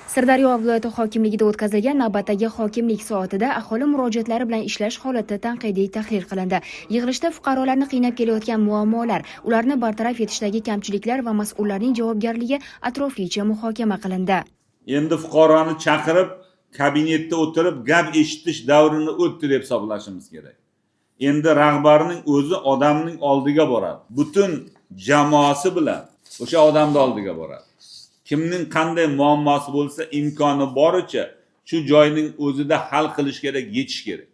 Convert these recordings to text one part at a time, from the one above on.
Sirdaryo viloyati hokimligida o'tkazilgan navbatdagi hokimlik soatida aholi murojaatlari bilan ishlash holati tanqidiy tahlil qilindi. Yig'ilishda fuqarolarni qiynab kelayotgan muammolar, ularni bartaraf etishdagi kamchiliklar va mas'ullarning javobgarligi atroflicha muhokama qilindi. Endi fuqaroni chaqirib, kabinetda o'tirib gap eshitish davrini o'tdi deb hisoblashimiz kerak. Endi rahbarning o'zi odamning oldiga boradi. Butun jamoasi bilan o'sha odamning oldiga boradi. Kimning qanday muammosi bo'lsa, imkoni boricha shu joyning o'zida hal qilish kerak, yechish kerak.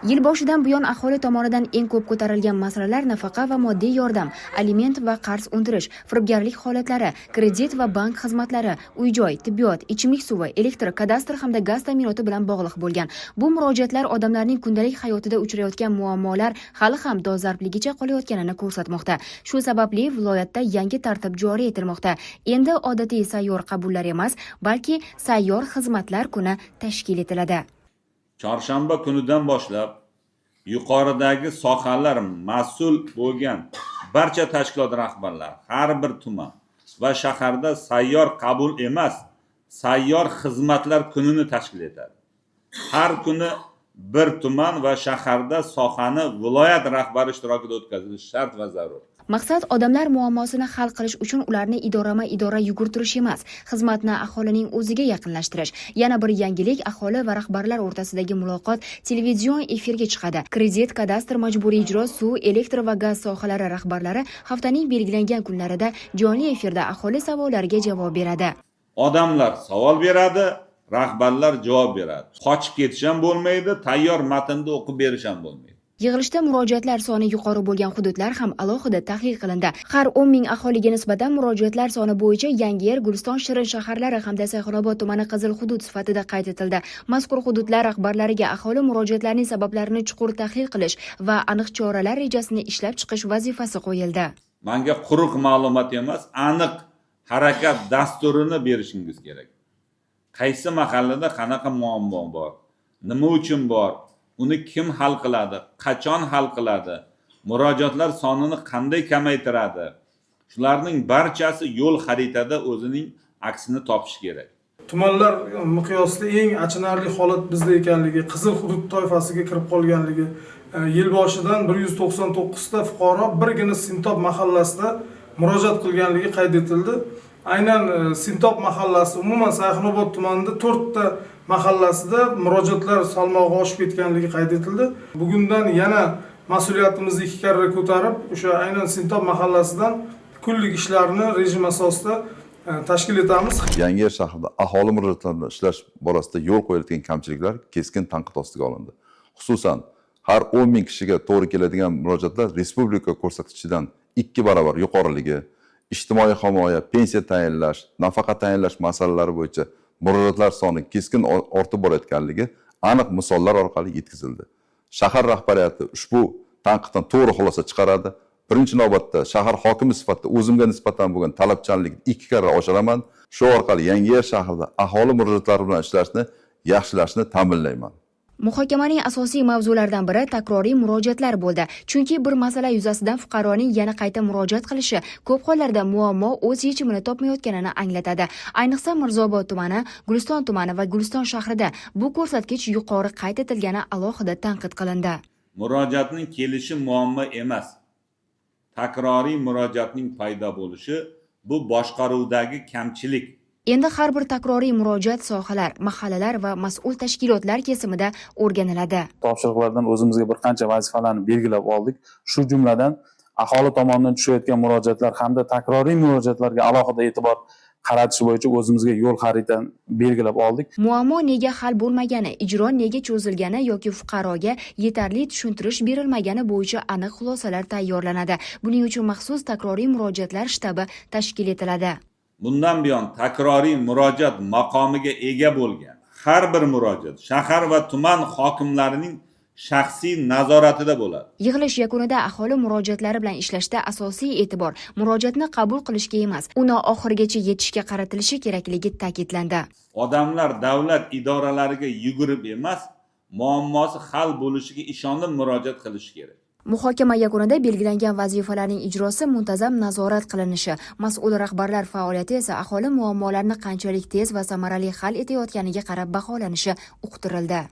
Yil boshidan buyon aholi tomonidan eng ko'p ko'tarilgan masalalar nafaqa va moddiy yordam, aliment va qarz undirish, firibgarlik holatlari, kredit va bank xizmatlari, uy-joy, tibbiyot, ichimlik suvi, elektr, kadastr hamda gaz ta'minoti bilan bog'liq bo'lgan. Bu murojaatlar odamlarning kundalik hayotida uchrayotgan muammolar hali ham dolzarbligicha qolayotganini ko'rsatmoqda. Shu sababli viloyatda yangi tartib joriy etilmoqda. Endi odatiy sayyor qabullar emas, balki sayyor xizmatlar kuni tashkil etiladi. Chorshanba kunidan boshlab yuqoridagi sohalar mas'ul bo'lgan barcha tashkilot rahbarlari har bir tuman va shaharda sayyor qabul emas, sayyor xizmatlar kunini tashkil etadi. Har kuni bir tuman va shaharda sohani viloyat rahbari ishtirokida o'tkazilishi shart va zarur. Maqsad odamlar muammosini hal qilish uchun ularni idora yugurtirish emas, xizmatni aholining o'ziga yaqinlashtirish. Yana bir yangilik, aholi va rahbarlar o'rtasidagi muloqot televizion efirga chiqadi. Kredit, kadastr, majburiy ijro, suv, elektr va gaz sohalari rahbarlari haftaning belgilangan kunlarida jonli efirda aholi savollariga javob beradi. Odamlar savol beradi, rahbarlar javob beradi. Qochib ketish ham bo'lmaydi, tayyor matnni o'qib berish ham bo'lmaydi. Yig'ilishda murojaatlar soni yuqori bo'lgan hududlar ham alohida tahlil qilindi. Har 10 ming aholiga nisbatan murojaatlar soni bo'yicha Yangiyer, Guliston, Shirin shaharlari hamda Sayxunobod tumani qizil hudud sifatida qayd etildi. Mazkur hududlar rahbarlariga aholi murojaatlarining sabablarini chuqur tahlil qilish va aniq choralar rejasini ishlab chiqish vazifasi qo'yildi. Menga quruq ma'lumot emas, aniq harakat dasturini berishingiz kerak. Qaysi mahallada qanaqa muammo bor? Nima uchun bor? Uni kim hal qiladi? Qachon hal qiladi? Murojaatlar sonini qanday kamaytiradi? Shularning barchasi yo'l xaritada o'zining aksini topishi kerak. Tumanlar miqyosida eng achinarli holat bizda ekanligi, qizil hudud toifasiga kirib qolganligi, yil boshidan 199 ta fuqaro birgina Sintob mahallasida murojaat qilganligi qayd etildi. Aynan Sintob mahallasi umuman Sayxunobod tumanida 4 ta mahallasida murojaatlar salmog'i oshib ketganligi qayd etildi. Bugundan yana mas'uliyatimizni 2 karra ko'tarib, o'sha aynan Sintob mahallasidan kunlik ishlarni rejim asosida tashkil etamiz. Yangiyer shahrida aholi murojaatlarini ishlash borasida yo'l qo'yilgan kamchiliklar keskin tanqid ostiga olindi. Xususan, har 10 ming kishiga to'g'ri keladigan murojaatlar respublika ko'rsatkichidan 2 barobar yuqoriligi, ijtimoiy himoya, pensiya tayinlash, nafaqa tayinlash masalalari bo'yicha murojaatlar soni keskin ortib borayotganligi aniq misollar orqali yetkazildi. Shahar rahbariyati ushbu tanqiddan to'g'ri xulosa chiqaradi. Birinchi navbatda shahar hokimi sifatida o'zimga nisbatan bo'lgan talabchanlikni 2 karra oshiraman. Shu orqali Yangiyer shahrida aholi murojaatlari bilan ishlashni yaxshilashni ta'minlayman. Muhokamaning asosiy mavzularidan biri takroriy murojaatlar bo'ldi. Chunki bir masala yuzasidan fuqaroning yana qayta murojaat qilishi ko'p hollarda muammo o'z yechimini topmayotganini anglatadi. Ayniqsa Mirzobod tumani, Guliston tumani va Guliston shahrida bu ko'rsatkich yuqori qayd etilgani alohida tanqid qilindi. Murojaatning kelishi muammo emas. Takroriy murojaatning paydo bo'lishi bu boshqaruvdagi kamchilik. Endi har bir takroriy murojaat sohalar, mahallalar va mas'ul tashkilotlar kesimida o'rganiladi. Topshiriqlardan o'zimizga bir qancha vazifalarni belgilab oldik. Shu jumladan aholi tomonidan tushayotgan murojaatlar hamda takroriy murojaatlarga alohida e'tibor qaratish bo'yicha o'zimizga yo'l xaritani belgilab oldik. Muammo nega hal bo'lmagani, ijro nega cho'zilgani yoki fuqaroga yetarli tushuntirish berilmagani bo'yicha aniq xulosalar tayyorlanadi. Buning uchun maxsus takroriy murojaatlar shtabi tashkil etiladi. Bundan buyon takroriy murojaat maqomiga ega bo'lgan har bir murojaat shahar va tuman hokimlarining shaxsiy nazoratida bo'ladi. Yig'ilish yakunida aholi murojaatlari bilan ishlashda asosiy e'tibor murojaatni qabul qilishga emas, uni oxirigacha yetishga qaratilishi kerakligi ta'kidlandi. Odamlar davlat idoralariga yugurib emas, muammosi hal bo'lishiga ishonib murojaat qilishi kerak. Muhokama yakunida belgilangan vazifalarning ijrosi muntazam nazorat qilinishi, mas'ul rahbarlar faoliyati esa aholi muammolarini qanchalik tez va samarali hal etayotganiga qarab baholanishi uqtirildi.